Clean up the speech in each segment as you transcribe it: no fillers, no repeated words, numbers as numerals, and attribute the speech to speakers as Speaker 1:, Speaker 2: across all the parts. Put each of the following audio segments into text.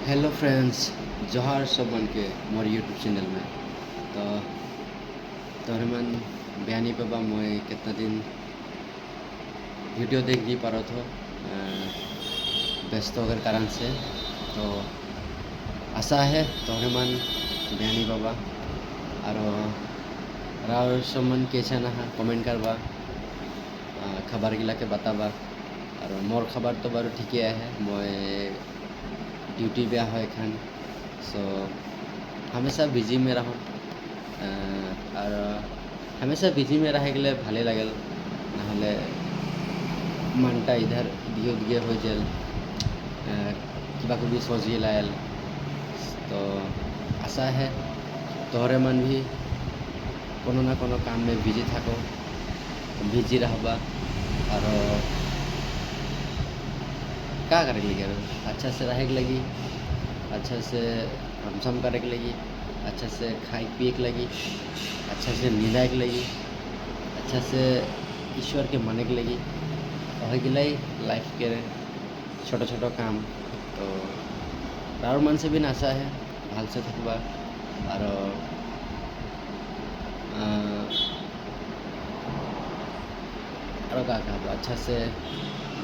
Speaker 1: Hello friends, जोहार सब मन के मोर यूट्यूब चैनल में तो तोहरे मन बयानी पाबा मैं कितना दिन वीडियो देख नहीं पा रहा था व्यस्त होकर कारण से। तो आशा है तोहरे मन बयानी पाबा और राव सब मन कैसा ना कमेंट करवा खबर गिला के बताबा। और मोर खबर तो बारू ठीक है, मैं डिউটি বেয়া হয় এখান सो हमेशा बिजी में रहूँ और हमेशा बिजी में रह गले भाले लगल ना मनटा इधर दिए दिए हो जल किबा सोच लायल। तो आशा है तोहरे मन भी कोनो ना कोनो काम में बिजी थको, बिजी रहबा और क्या करे लगी अच्छा से रहे के लगी, अच्छा से हमसम करे के लगी, अच्छा से खाए पिए के लगी, अच्छा से मिलाए के लगी, अच्छा से ईश्वर के माने के लगी हो गई लाइफ के छोटो छोटो काम। तो राउर मन से भी आशा है भाल से थकबा और क्या कहबा अच्छा से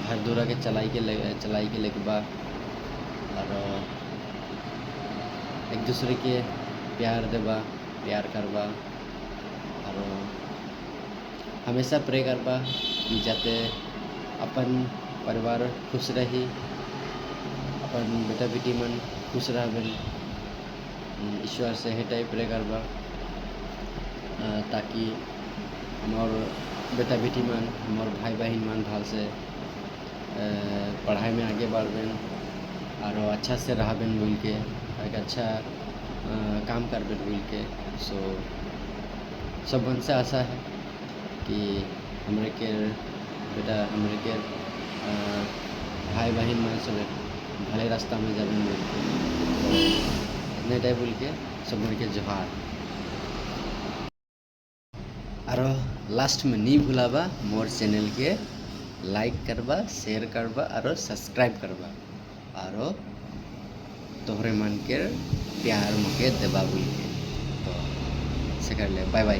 Speaker 1: घर दूरा के चलाई के लेके बा और एक दूसरे के प्यार देबा, प्यार करबा और हमेशा प्रे करबा कि जाते अपन परिवार खुश रही, अपन बेटा बेटी मन खुश रहबेन। ईश्वर से हेटाई प्रे करबा ताकि हमार बेटा बेटी मन हमार भाई बहन मन भाल से पढ़ाई में आगे बढ़बेन और अच्छा से रहबेन बोल के एक अच्छा काम करबेन बोल के। सो सब मन से आशा है कि हमरे के बेटा हमरे के भाई बहन मन सब भले रास्ता में जाबेन बोल के। तो इतने टाइप बोल के सब मन के जोहार और लास्ट में नहीं भूलाबा मोर चैनल के लाइक करबा, शेयर करबा और सब्सक्राइब करबा और तोहरे मन के प्यार मुके देबा बोल के। तो से कर ले, बाय बाय।